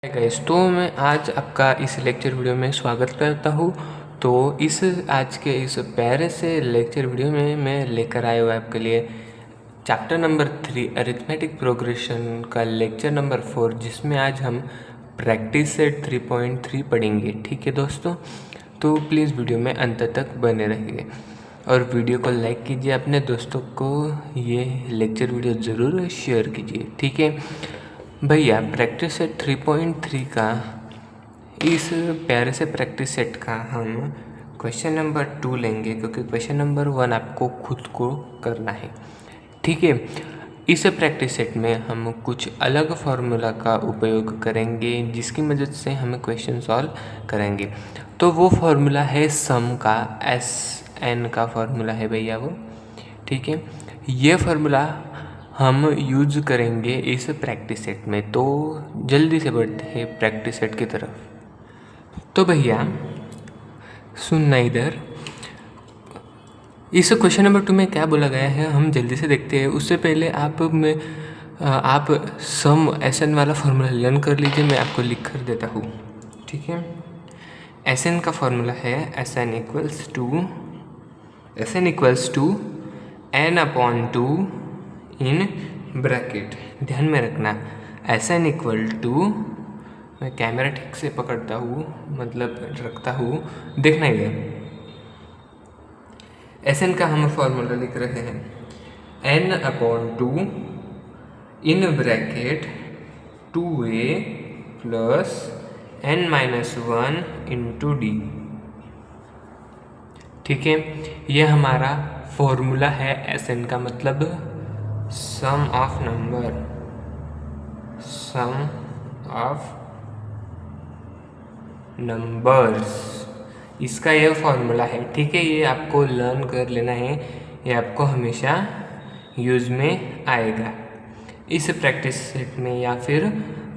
Hi guys, तो मैं आज आपका इस लेक्चर वीडियो में स्वागत करता हूँ। तो आज के इस प्यारे से लेक्चर वीडियो में मैं लेकर आया हुआ आपके लिए चैप्टर नंबर 3 अरिथमेटिक प्रोग्रेशन का लेक्चर नंबर 4, जिसमें आज हम प्रैक्टिस सेट 3.3 पढ़ेंगे। ठीक है दोस्तों, तो प्लीज़ वीडियो में अंत तक बने रहिए और वीडियो को लाइक कीजिए, अपने दोस्तों को ये लेक्चर वीडियो ज़रूर शेयर कीजिए। ठीक है भैया, प्रैक्टिस सेट 3.3 का इस प्यारे से प्रैक्टिस सेट का हम क्वेश्चन नंबर 2 लेंगे, क्योंकि क्वेश्चन नंबर 1 आपको खुद को करना है। ठीक है, इस प्रैक्टिस सेट में हम कुछ अलग फार्मूला का उपयोग करेंगे, जिसकी मदद से हम क्वेश्चन सॉल्व करेंगे। तो वो फार्मूला है सम का, SN का फार्मूला है भैया वो। ठीक है, ये फार्मूला हम यूज करेंगे इस प्रैक्टिस सेट में। तो जल्दी से बढ़ते हैं प्रैक्टिस सेट की तरफ। तो भैया सुनना इधर, इस क्वेश्चन नंबर 2 में क्या बोला गया है हम जल्दी से देखते हैं। उससे पहले आप सम SN वाला फार्मूला लर्न कर लीजिए, मैं आपको लिख कर देता हूँ। ठीक है, SN का फार्मूला है SN equals to n/2 in bracket. ध्यान में रखना, SN इक्वल टू, मैं कैमरा ठीक से पकड़ता हूँ, मतलब रखता हूँ, देखना ही है। SN का हम फॉर्मूला लिख रहे हैं n/2 in bracket 2a plus n-1 into d। ठीक है, यह हमारा फॉर्मूला है SN का, मतलब सम ऑफ नंबर्स, इसका यह फॉर्मूला है। ठीक है, ये आपको लर्न कर लेना है, ये आपको हमेशा यूज़ में आएगा इस प्रैक्टिस सेट में या फिर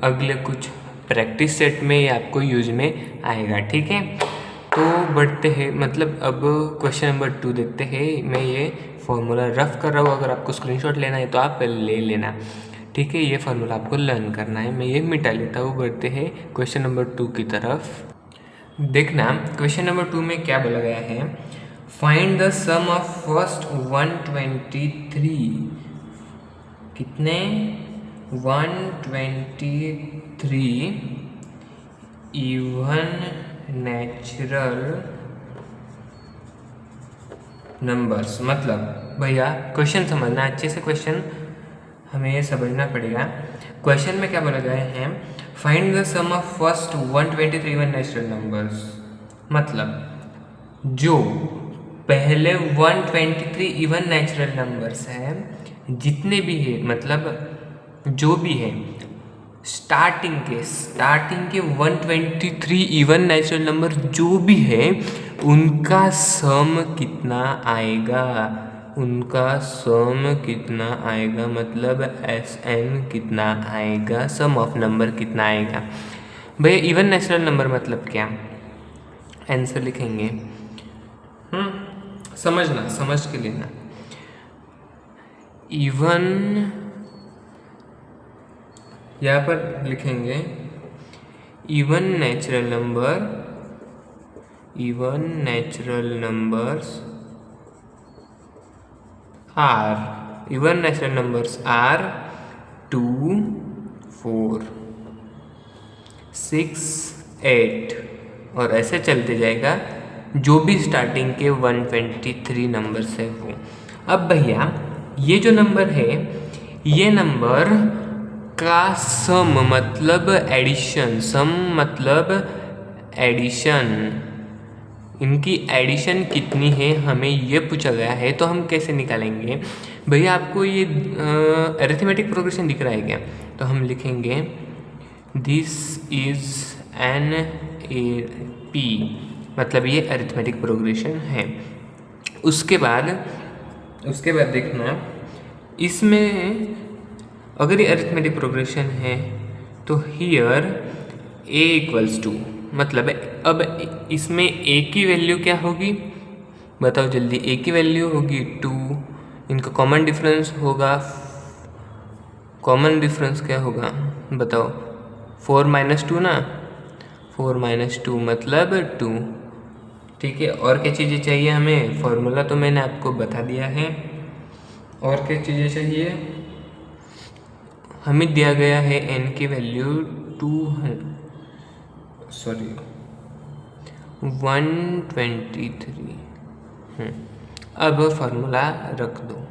अगले कुछ प्रैक्टिस सेट में, ये आपको यूज़ में आएगा। ठीक है, तो बढ़ते हैं, मतलब अब क्वेश्चन नंबर 2 देखते हैं। मैं ये फॉर्मूला रफ कर रहा हूँ, अगर आपको स्क्रीनशॉट लेना है तो आप ले लेना। ठीक है, ये फार्मूला आपको लर्न करना है, मैं ये मिटा लेता हूँ। बढ़ते हैं क्वेश्चन नंबर 2 की तरफ। देखना, क्वेश्चन नंबर 2 में क्या बोला गया है, find the sum of first 123, कितने 123 इवन नेचुरल नंबर्स। मतलब भैया क्वेश्चन समझना अच्छे से, क्वेश्चन हमें ये समझना पड़ेगा। क्वेश्चन में क्या बोला गया है, find the sum of first 123 even natural numbers. मतलब जो पहले 123 इवन नेचुरल नंबर्स हैं, जितने भी है, मतलब जो भी है स्टार्टिंग के 123 इवन नेचुरल नंबर जो भी है, उनका सम कितना आएगा, मतलब SN कितना आएगा, सम ऑफ नंबर कितना आएगा। भैया इवन नेचुरल नंबर मतलब क्या, आंसर लिखेंगे, समझना, समझ के लेना। इवन, यहाँ पर लिखेंगे इवन नेचुरल नंबर्स आर 2, 4, 6, 8 और ऐसे चलते जाएगा, जो भी स्टार्टिंग के 123 नंबर्स है वो। अब भैया ये जो नंबर है, ये नंबर का सम मतलब एडिशन, इनकी एडिशन कितनी है हमें ये पूछा गया है। तो हम कैसे निकालेंगे भैया, आपको ये अरिथमेटिक प्रोग्रेशन दिख रहा है क्या, तो हम लिखेंगे दिस इज एन AP, मतलब ये अरिथमेटिक प्रोग्रेशन है। उसके बाद देखना, इसमें अगर ये अरिथमेटिक प्रोग्रेशन है तो हियर A इक्वल्स टू, मतलब अब इसमें A की वैल्यू क्या होगी, बताओ जल्दी। A की वैल्यू होगी 2, इनका कॉमन डिफरेंस होगा, कॉमन डिफरेंस क्या होगा बताओ, 4 माइनस 2 ना, 4 माइनस 2 मतलब 2। ठीक है, और क्या चीज़ें चाहिए हमें? फॉर्मूला तो मैंने आपको बता दिया है। और क्या चीज़ें चाहिए? हमें दिया गया है n की वैल्यू 123। अब फार्मूला रख दो,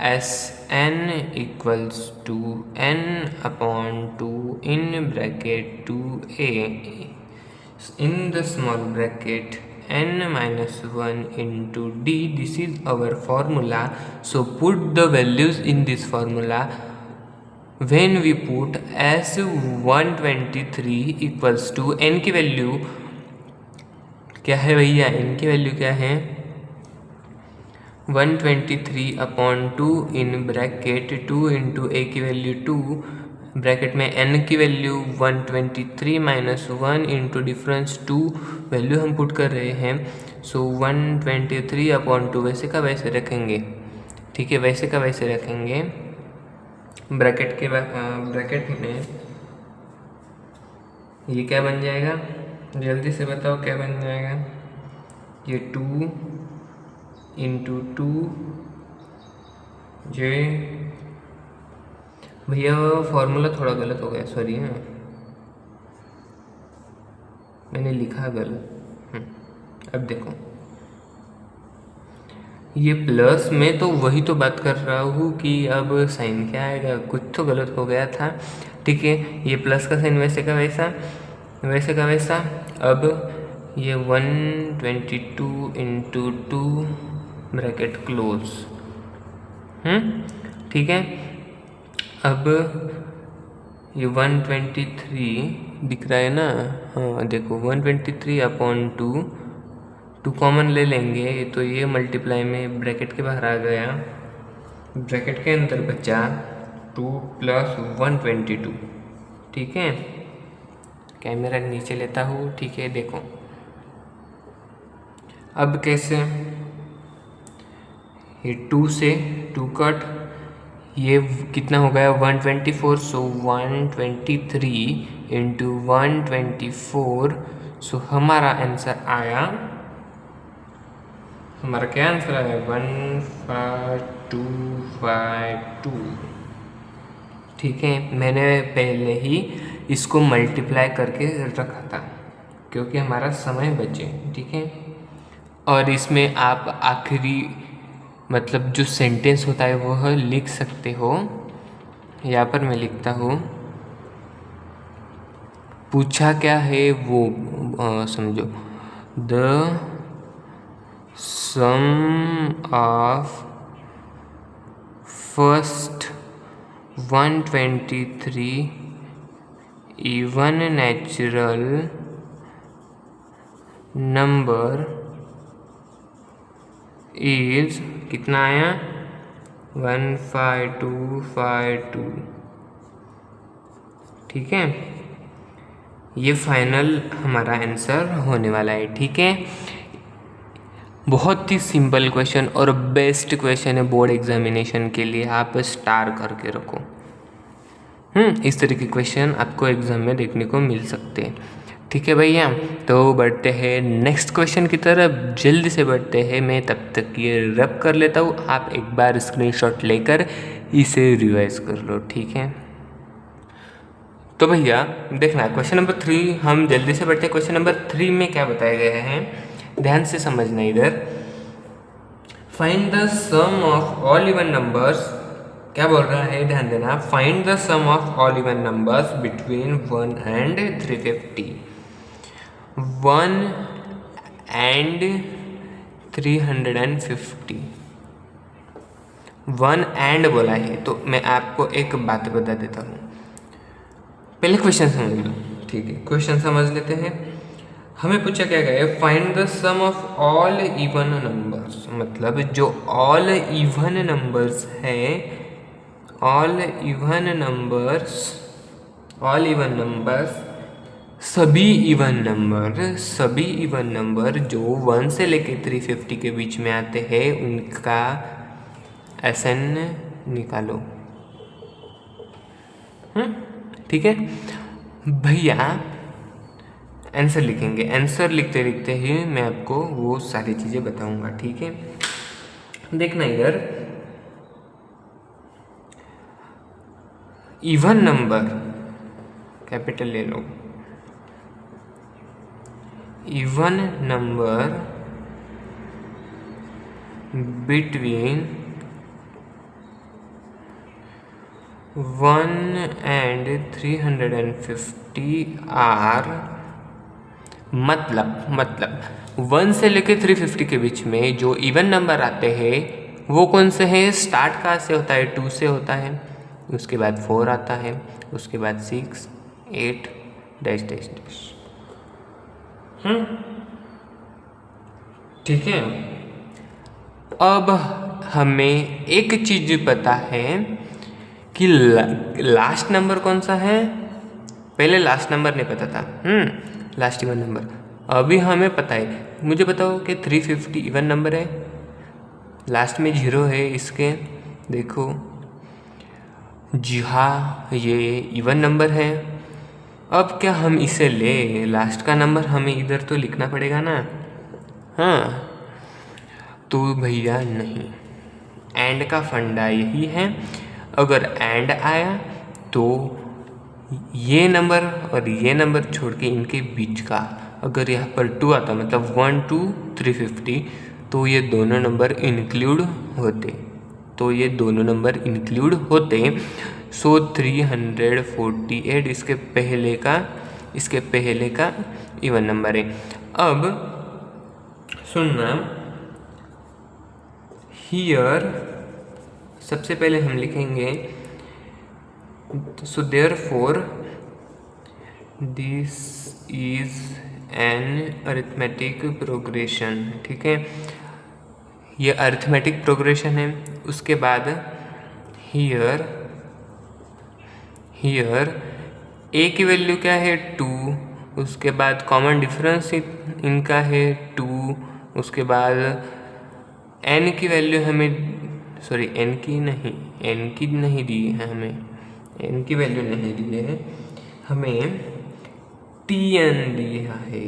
S N equals to n upon 2 in bracket 2a in the small bracket n minus 1 into d. This is our formula. So put the values in this formula. When we put as 123 equals to n की value क्या है भैया? n की value क्या है? 123 upon 2 in bracket 2 into a की value 2, bracket में n की value 123 minus 1 into difference 2 value हम पुट कर रहे हैं। सो 123 अपॉन 2 वैसे का वैसे रखेंगे। ठीक है, वैसे का वैसे रखेंगे। ब्रैकेट में ये क्या बन जाएगा? जल्दी से बताओ क्या बन जाएगा? ये 2 इंटू 2 जे, भैया फॉर्मूला थोड़ा गलत हो गया, सॉरी है, मैंने लिखा गलत। अब देखो, ये प्लस में तो वही तो बात कर रहा हूँ कि अब साइन क्या आएगा, कुछ तो गलत हो गया था। ठीक है, ये प्लस का साइन वैसे का वैसा, वैसे का वैसा। अब ये 122 इंटू 2 ब्रैकेट क्लोज। ठीक है, अब ये 123 दिख रहा है ना? हाँ देखो, 123 अपॉन 2 कॉमन ले लेंगे तो ये मल्टीप्लाई में ब्रैकेट के बाहर आ गया, ब्रैकेट के अंदर बचा 2 प्लस 122। ठीक है, कैमरा नीचे लेता हूँ। ठीक है, देखो अब कैसे, ये 2 से 2 कट, ये कितना हो गया? 124। सो 123 इंटू 124। सो हमारा आंसर आया, हमारा क्या आंसर आया? 15252। ठीक है, मैंने पहले ही इसको मल्टीप्लाई करके रखा था क्योंकि हमारा समय बचे। ठीक है, और इसमें आप आखिरी मतलब जो सेंटेंस होता है वह लिख सकते हो। यहाँ पर मैं लिखता हूँ, पूछा क्या है वो समझो, the sum of first 123 even natural number is, कितना आया? 15252। ठीक है, ये फाइनल हमारा आंसर होने वाला है। ठीक है, बहुत ही सिंपल क्वेश्चन और बेस्ट क्वेश्चन है बोर्ड एग्जामिनेशन के लिए, आप स्टार करके रखो। इस तरह के क्वेश्चन आपको एग्जाम में देखने को मिल सकते हैं। ठीक है भैया, तो बढ़ते हैं नेक्स्ट क्वेश्चन की तरफ, जल्दी से बढ़ते हैं। मैं तब तक ये रब कर लेता हूँ, आप एक बार स्क्रीनशॉट लेकर इसे रिवाइज कर लो। ठीक है, तो भैया देखना क्वेश्चन नंबर 3, हम जल्दी से बढ़ते हैं। क्वेश्चन नंबर 3 में क्या बताया गया है, ध्यान से समझना इधर। Find the sum of all even numbers, क्या बोल रहा है ध्यान देना। Find the sum of all even numbers between 1 and 350। 1 and 350, 1 and बोला है तो मैं आपको एक बात बता देता हूँ, पहले क्वेश्चन समझ लो। ठीक है, क्वेश्चन समझ लेते हैं। हमें पूछा क्या गया है, find the sum of all even numbers, मतलब जो ऑल इवन नंबर्स है, ऑल इवन नंबर्स सभी इवन नंबर जो 1 से लेके 350 के बीच में आते हैं उनका SN निकालो। ठीक है, भैया आंसर लिखेंगे, आंसर लिखते लिखते ही मैं आपको वो सारी चीज़ें बताऊंगा, ठीक है। देखना इधर, इवन नंबर कैपिटल ले लो, even number between 1 and 350 are, मतलब 1 से लेके 350 के बीच में जो इवन नंबर आते हैं वो कौन से हैं? स्टार्ट कहाँ से होता है? 2 से होता है, उसके बाद 4 आता है, उसके बाद 6, 8 डैश डैश डैश। ठीक है। अब हमें एक चीज पता है कि लास्ट नंबर कौन सा है। पहले लास्ट नंबर नहीं पता था, लास्ट इवन नंबर। अभी हमें पता है। मुझे बताओ कि 350 इवन नंबर है, लास्ट में 0 है इसके, देखो जी हाँ ये इवन नंबर है। अब क्या हम इसे ले, लास्ट का नंबर हमें इधर तो लिखना पड़ेगा ना। हाँ तो भैया नहीं, एंड का फंडा यही है, अगर एंड आया तो ये नंबर और ये नंबर छोड़ के इनके बीच का अगर यहाँ पर 2 आता मतलब 1 to 350 तो ये दोनों नंबर इंक्लूड होते, सो 348 इसके पहले का इवन नंबर है। अब सुनना, हियर सबसे पहले हम लिखेंगे so therefore this is an arithmetic progression, ठीक है, ये अरिथमेटिक प्रोग्रेशन है। उसके बाद हियर ए की वैल्यू क्या है? 2, उसके बाद कॉमन डिफरेंस इनका है 2, उसके बाद एन की वैल्यू हमें एन की नहीं दी है, हमें एन की वैल्यू नहीं दी है, हमें टीएन दिया है।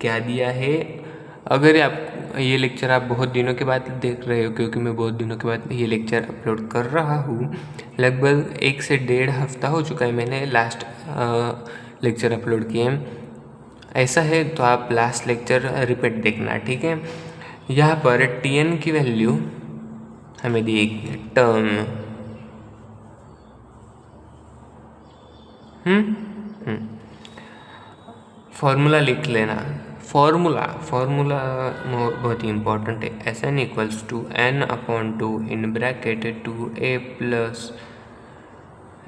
क्या दिया है? अगर आप ये लेक्चर आप बहुत दिनों के बाद देख रहे हो, क्योंकि मैं बहुत दिनों के बाद ये लेक्चर अपलोड कर रहा हूँ, लगभग 1 से 1.5 हफ्ता हो चुका है मैंने लास्ट लेक्चर अपलोड किए। ऐसा है तो आप लास्ट लेक्चर रिपीट देखना, ठीक है। यहाँ पर टीएन की वैल्यू हमें दी एक टर्म, फॉर्मूला लिख लेना। फॉर्मूला बहुत ही इम्पोर्टेंट है। S N equals to N upon 2 in bracket 2a plus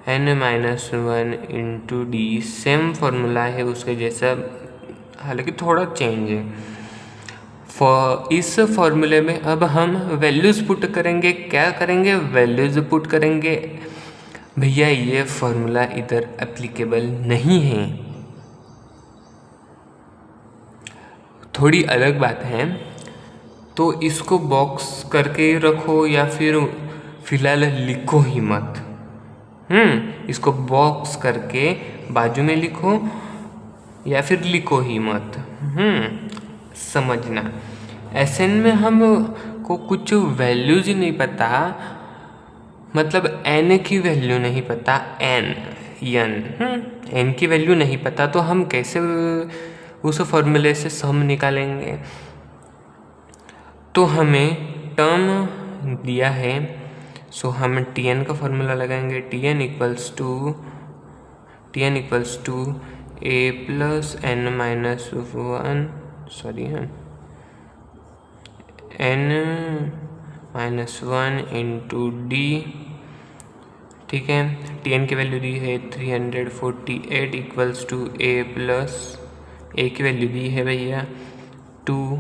n-1 into D, same formula है उसके जैसा, हालांकि थोड़ा चेंज है। इस फॉर्मूले में अब हम वैल्यूज़ पुट करेंगे। क्या करेंगे? वैल्यूज़ पुट करेंगे। भैया ये फॉर्मूला इधर एप्लीकेबल नहीं है, थोड़ी अलग बात है, तो इसको बॉक्स करके रखो या फिर फिलहाल लिखो ही मत। इसको बॉक्स करके बाजू में लिखो या फिर लिखो ही मत। समझना, एसएन में हम को कुछ वैल्यूज ही नहीं पता, मतलब एन की वैल्यू नहीं पता, एन की वैल्यू नहीं पता, तो हम कैसे उस फॉर्मूले से सम निकालेंगे? तो हमें टर्म दिया है, सो हम टीएन का फॉर्मूला लगाएंगे। TN equals to A plus n minus 1 n-1 into D, ठीक है। टीएन की वैल्यू दी है 348 equals to A plus, A की वैल्यू दी है भैया 2,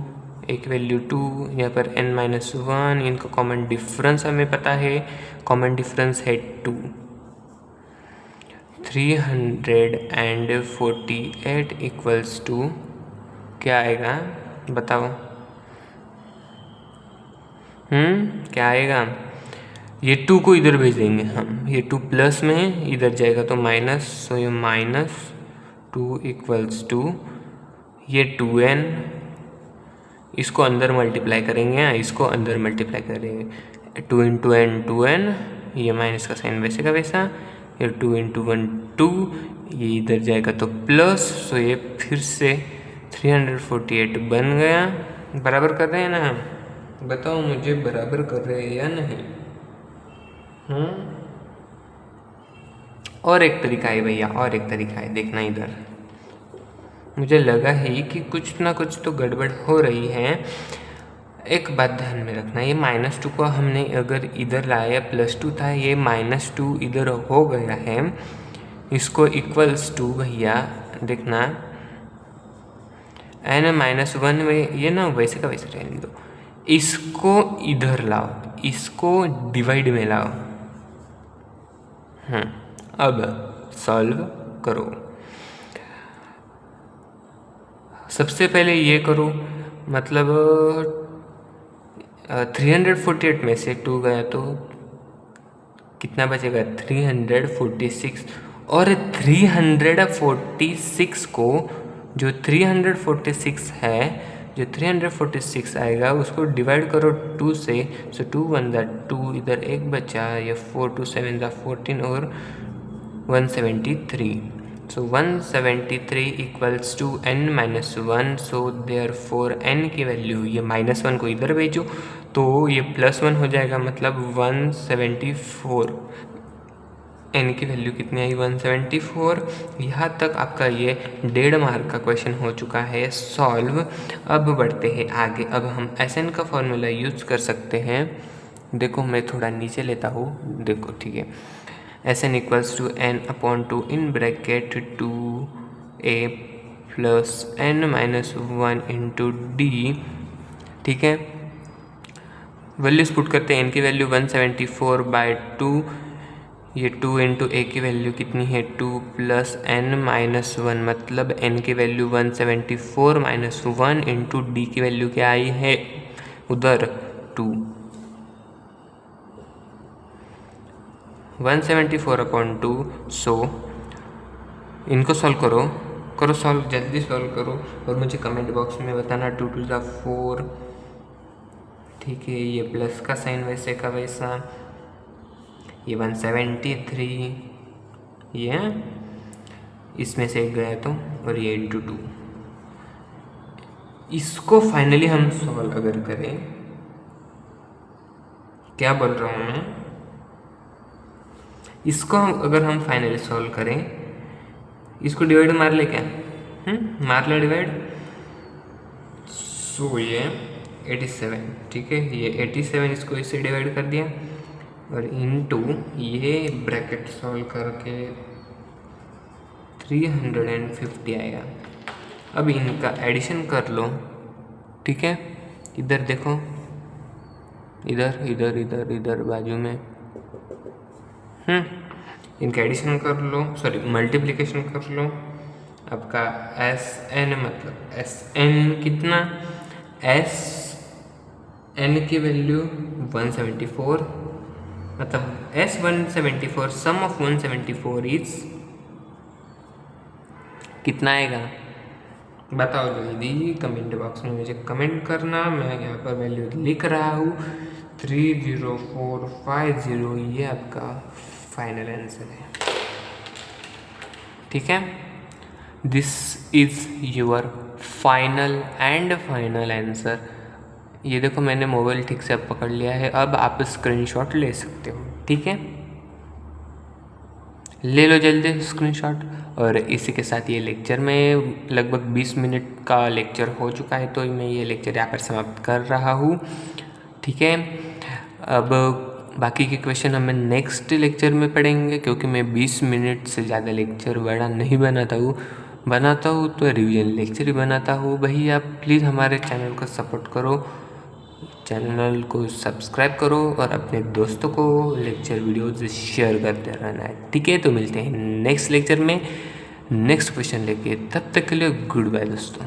ए की वैल्यू 2, यहाँ पर n-1, इनका कॉमन डिफरेंस हमें पता है, कॉमन डिफरेंस है 2। 348 इक्वल्स टू क्या आएगा बताओ? क्या आएगा? ये 2 को इधर भेज देंगे हम, ये 2 प्लस में है, इधर जाएगा तो माइनस, सो ये माइनस 2 इक्वल्स टू ये 2n, इसको अंदर मल्टीप्लाई करेंगे, इसको अंदर मल्टीप्लाई करेंगे, 2 इंटू n 2n, ये माइनस का साइन वैसे का वैसा, ये 2 इंटू 1 2, ये इधर जाएगा तो प्लस, सो ये फिर से 348 बन गया। बराबर कर रहे हैं ना? बताओ मुझे बराबर कर रहे हैं या नहीं? और एक तरीका है भैया, और एक तरीका है, देखना इधर। मुझे लगा ही कि कुछ ना कुछ तो गड़बड़ हो रही है। एक बात ध्यान में रखना, ये -2 को हमने अगर इधर लाया, +2 था, ये -2 इधर हो गया है, इसको इक्वल्स टू भैया देखना n-1 में ये ना वैसे का वैसे रहने दो, इसको इधर लाओ, इसको डिवाइड में लाओ। अब सॉल्व करो। सबसे पहले ये करो, मतलब 348 में से 2 गया तो कितना बचेगा? 346। और 346 को, जो 346 है, जो 346 आएगा उसको डिवाइड करो 2 से, सो 2 1 2, इधर 1 बचा, ये 4 2 7 14 और 173, so 173 equals to n-1, so therefore n की वैल्यू, ये -1 को इधर भेजो तो ये +1 हो जाएगा, मतलब 174। n की वैल्यू कितनी आई? 174। यहाँ तक आपका ये 1.5 मार्क का क्वेश्चन हो चुका है सॉल्व। अब बढ़ते हैं आगे। अब हम Sn का फॉर्मूला यूज कर सकते हैं। देखो मैं थोड़ा नीचे लेता हूँ, देखो ठीक है। Sn equals to n/2 in bracket 2a plus n-1 into D, ठीक है। वैल्यूज पुट करते हैं। n की वैल्यू 174/2, ये 2 इंटू a की वैल्यू कितनी है? 2 प्लस n-1, मतलब n की वैल्यू 174 - 1 इंटू डी की वैल्यू क्या आई है उधर? 2। 174/2। सो इनको सॉल्व करो सॉल्व, जल्दी सॉल्व करो और मुझे कमेंट बॉक्स में बताना। 2 2 4, ठीक है। ये प्लस का साइन वैसे का वैसा, ये 173, ये इसमें से एक गया तो, और ये इंटू 2। इसको फाइनली हम सॉल्व अगर करें, क्या बोल रहा हूँ मैं, इसको अगर हम फाइनली सॉल्व करें, इसको डिवाइड मार ले क्या? मार ले डिवाइड, सो ये 87, ठीक है। ये 87 इसको इससे डिवाइड कर दिया और इनटू ये ब्रैकेट सॉल्व करके 350 आएगा। अब इनका एडिशन कर लो, ठीक है। इधर देखो, इधर इधर इधर इधर बाजू में, इनका एडिशन कर लो, सॉरी मल्टीप्लिकेशन कर लो। आपका Sn मतलब Sn कितना? Sn की वैल्यू 174, मतलब S174, सम ऑफ 174 इज कितना आएगा? बताओ जल्दी कमेंट बॉक्स में मुझे कमेंट करना। मैं यहाँ पर वैल्यू लिख रहा हूँ 30450, ये आपका फाइनल आंसर है, ठीक है। This is your final answer. ये देखो मैंने मोबाइल ठीक से पकड़ लिया है, अब आप स्क्रीनशॉट ले सकते हो, ठीक है। ले लो जल्दी स्क्रीनशॉट। और इसी के साथ ये लेक्चर में लगभग 20 मिनट का लेक्चर हो चुका है, तो मैं ये लेक्चर यहाँ पर समाप्त कर रहा हूँ, ठीक है। अब बाकी के क्वेश्चन हमें नेक्स्ट लेक्चर में पढ़ेंगे, क्योंकि मैं 20 मिनट से ज़्यादा लेक्चर बड़ा नहीं बनाता हूँ तो रिवीजन लेक्चर ही बनाता हूँ। भाई आप प्लीज़ हमारे चैनल को सपोर्ट करो, चैनल को सब्सक्राइब करो और अपने दोस्तों को लेक्चर वीडियोज़ शेयर करते रहना है, ठीक है। तो मिलते हैं नेक्स्ट लेक्चर में नेक्स्ट क्वेश्चन लेके, तब तक के लिए गुड बाय दोस्तों।